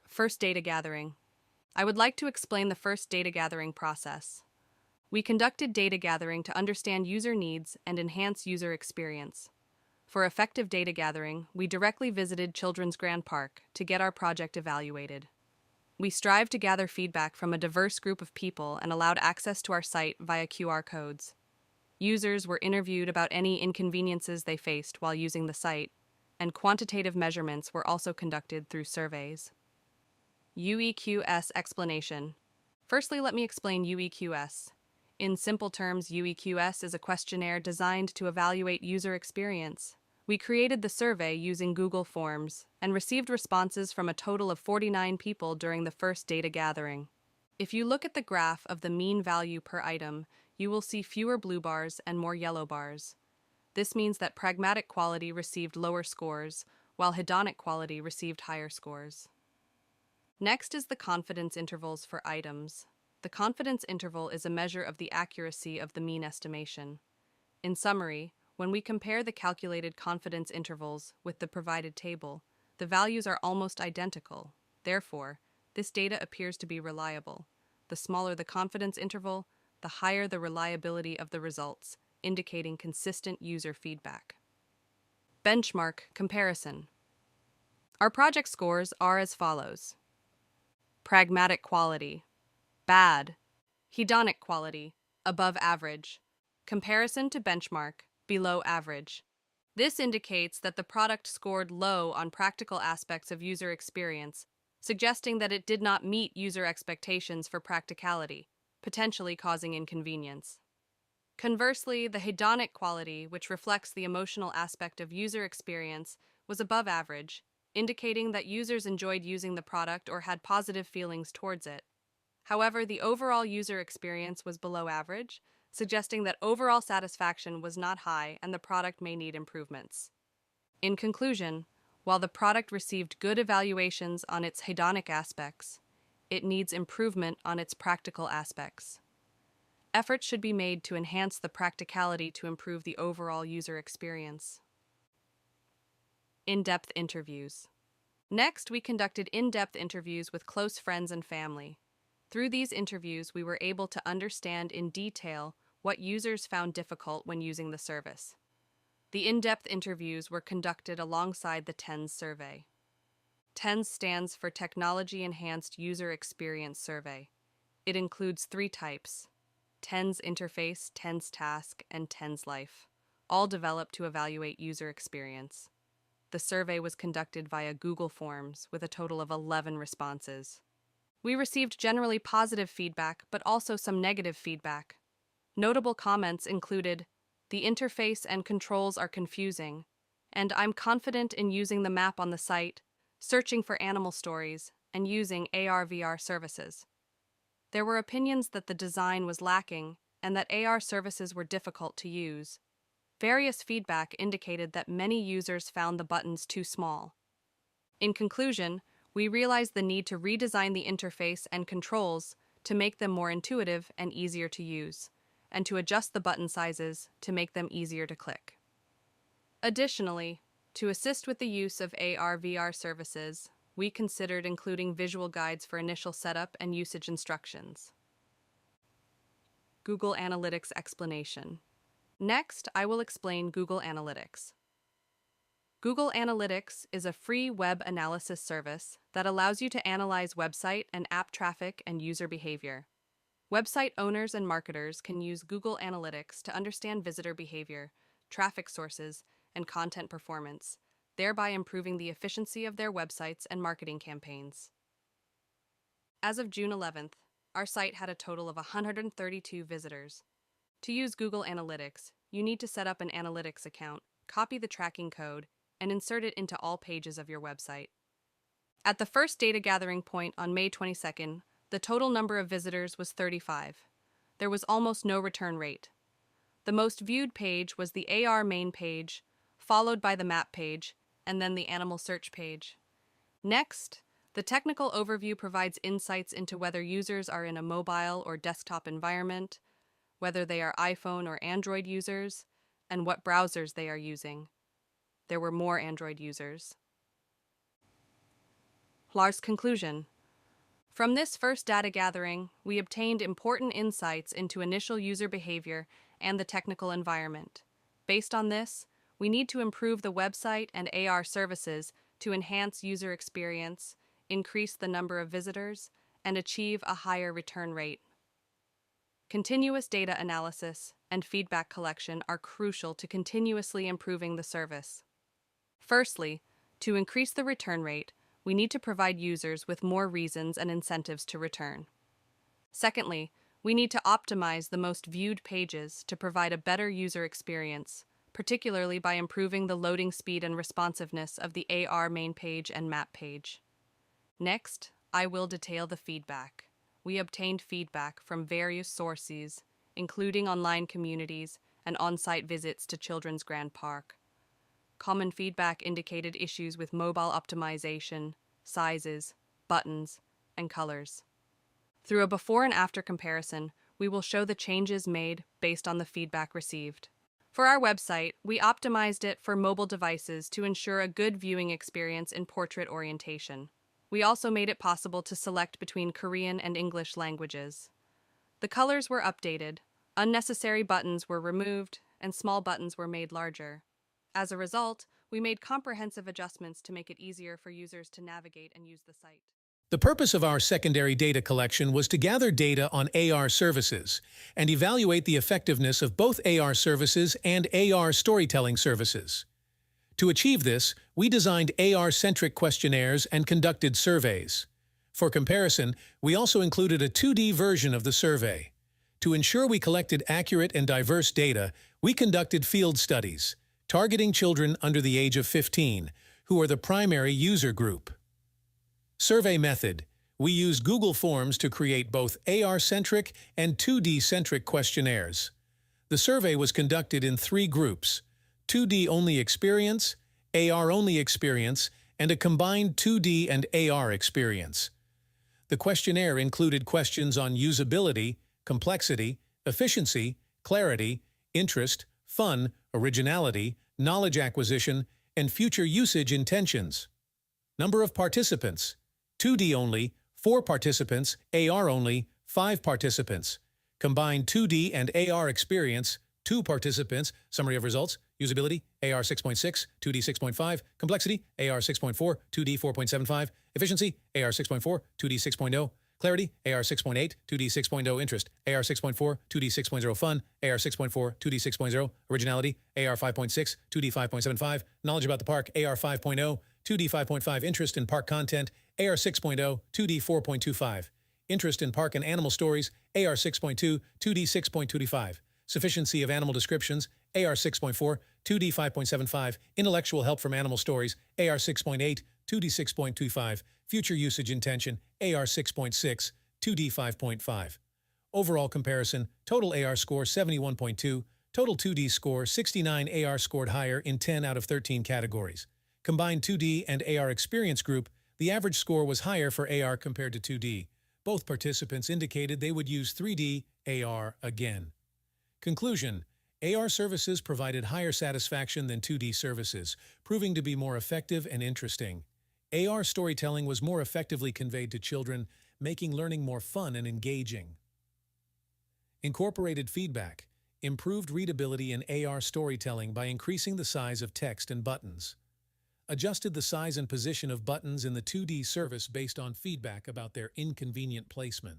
First data gathering. I would like to explain the first data gathering process. We conducted data gathering to understand user needs and enhance user experience. For effective data gathering, we directly visited Children's Grand Park to get our project evaluated. We strived to gather feedback from a diverse group of people and allowed access to our site via QR codes. Users were interviewed about any inconveniences they faced while using the site, and quantitative measurements were also conducted through surveys. UEQS explanation. Firstly, let me explain UEQS. In simple terms, UEQS is a questionnaire designed to evaluate user experience. We created the survey using Google Forms and received responses from a total of 49 people during the first data gathering. If you look at the graph of the mean value per item, you will see fewer blue bars and more yellow bars. This means that pragmatic quality received lower scores, while hedonic quality received higher scores. Next is the confidence intervals for items. The confidence interval is a measure of the accuracy of the mean estimation. In summary, when we compare the calculated confidence intervals with the provided table, the values are almost identical. Therefore, this data appears to be reliable. The smaller the confidence interval, the higher the reliability of the results, indicating consistent user feedback. Benchmark comparison. Our project scores are as follows: pragmatic quality, bad; hedonic quality, above average; comparison to benchmark, below average. This indicates that the product scored low on practical aspects of user experience, suggesting that it did not meet user expectations for practicality, potentially causing inconvenience. Conversely, the hedonic quality, which reflects the emotional aspect of user experience, was above average, indicating that users enjoyed using the product or had positive feelings towards it. However, the overall user experience was below average, suggesting that overall satisfaction was not high and the product may need improvements. In conclusion, while the product received good evaluations on its hedonic aspects, it needs improvement on its practical aspects. Efforts should be made to enhance the practicality to improve the overall user experience. In-depth interviews. Next, we conducted in-depth interviews with close friends and family. Through these interviews, we were able to understand in detail what users found difficult when using the service. The in-depth interviews were conducted alongside the TENS survey. TENS stands for Technology Enhanced User Experience Survey. It includes 3 types: TENS Interface, TENS Task, and TENS Life, all developed to evaluate user experience. The survey was conducted via Google Forms with a total of 11 responses. We received generally positive feedback, but also some negative feedback. Notable comments included, "The interface and controls are confusing," and "I'm confident in using the map on the site, searching for animal stories, and using AR/VR services." There were opinions that the design was lacking and that AR services were difficult to use. Various feedback indicated that many users found the buttons too small. In conclusion, we realized the need to redesign the interface and controls to make them more intuitive and easier to use, and to adjust the button sizes to make them easier to click. Additionally, to assist with the use of AR/VR services, we considered including visual guides for initial setup and usage instructions. Google Analytics explanation. Next, I will explain Google Analytics. Google Analytics is a free web analysis service that allows you to analyze website and app traffic and user behavior. Website owners and marketers can use Google Analytics to understand visitor behavior, traffic sources, and content performance, thereby improving the efficiency of their websites and marketing campaigns. As of June 11th, our site had a total of 132 visitors. To use Google Analytics, you need to set up an analytics account, copy the tracking code, and insert it into all pages of your website. At the first data gathering point on May 22nd, the total number of visitors was 35. There was almost no return rate. The most viewed page was the AR main page, followed by the map page, and then the animal search page. Next, the technical overview provides insights into whether users are in a mobile or desktop environment, whether they are iPhone or Android users, and what browsers they are using. There were more Android users. Lars' conclusion. From this first data gathering, we obtained important insights into initial user behavior and the technical environment. Based on this, we need to improve the website and AR services to enhance user experience, increase the number of visitors, and achieve a higher return rate. Continuous data analysis and feedback collection are crucial to continuously improving the service. Firstly, to increase the return rate, we need to provide users with more reasons and incentives to return. Secondly, we need to optimize the most viewed pages to provide a better user experience, particularly by improving the loading speed and responsiveness of the AR main page and map page. Next, I will detail the feedback. We obtained feedback from various sources, including online communities and on-site visits to Children's Grand Park. Common feedback indicated issues with mobile optimization, sizes, buttons, and colors. Through a before and after comparison, we will show the changes made based on the feedback received. For our website, we optimized it for mobile devices to ensure a good viewing experience in portrait orientation. We also made it possible to select between Korean and English languages. The colors were updated, unnecessary buttons were removed, and small buttons were made larger. As a result, we made comprehensive adjustments to make it easier for users to navigate and use the site. The purpose of our secondary data collection was to gather data on AR services and evaluate the effectiveness of both AR services and AR storytelling services. To achieve this, we designed AR-centric questionnaires and conducted surveys. For comparison, we also included a 2D version of the survey. To ensure we collected accurate and diverse data, we conducted field studies, targeting children under the age of 15, who are the primary user group. Survey method. We used Google Forms to create both AR-centric and 2D-centric questionnaires. The survey was conducted in 3 groups: 2D-only experience, AR-only experience, and a combined 2D and AR experience. The questionnaire included questions on usability, complexity, efficiency, clarity, interest, fun, originality, knowledge acquisition, and future usage intentions. Number of participants: 2D only, 4 participants, AR only, 5 participants. Combined 2D and AR experience, 2 participants. Summary of results: usability, AR 6.6, 2D 6.5, complexity, AR 6.4, 2D 4.75, efficiency, AR 6.4, 2D 6.0, clarity, AR 6.8, 2D 6.0, interest, AR 6.4, 2D 6.0, fun, AR 6.4, 2D 6.0, originality, AR 5.6, 2D 5.75, knowledge about the park, AR 5.0, 2D 5.5, interest in park content, AR 6.0, 2D 4.25, interest in park and animal stories, AR 6.2, 2D 6.25, sufficiency of animal descriptions, AR 6.4, 2D 5.75, intellectual help from animal stories, AR 6.8, 2D 6.25, future usage intention, AR 6.6, 2D 5.5. Overall comparison: total AR score 71.2, total 2D score 69, AR scored higher in 10 out of 13 categories. Combined 2D and AR experience group, the average score was higher for AR compared to 2D. Both participants indicated they would use 3D AR again. Conclusion: AR services provided higher satisfaction than 2D services, proving to be more effective and interesting. AR storytelling was more effectively conveyed to children, making learning more fun and engaging. Incorporated feedback: improved readability in AR storytelling by increasing the size of text and buttons. Adjusted the size and position of buttons in the 2D service based on feedback about their inconvenient placement.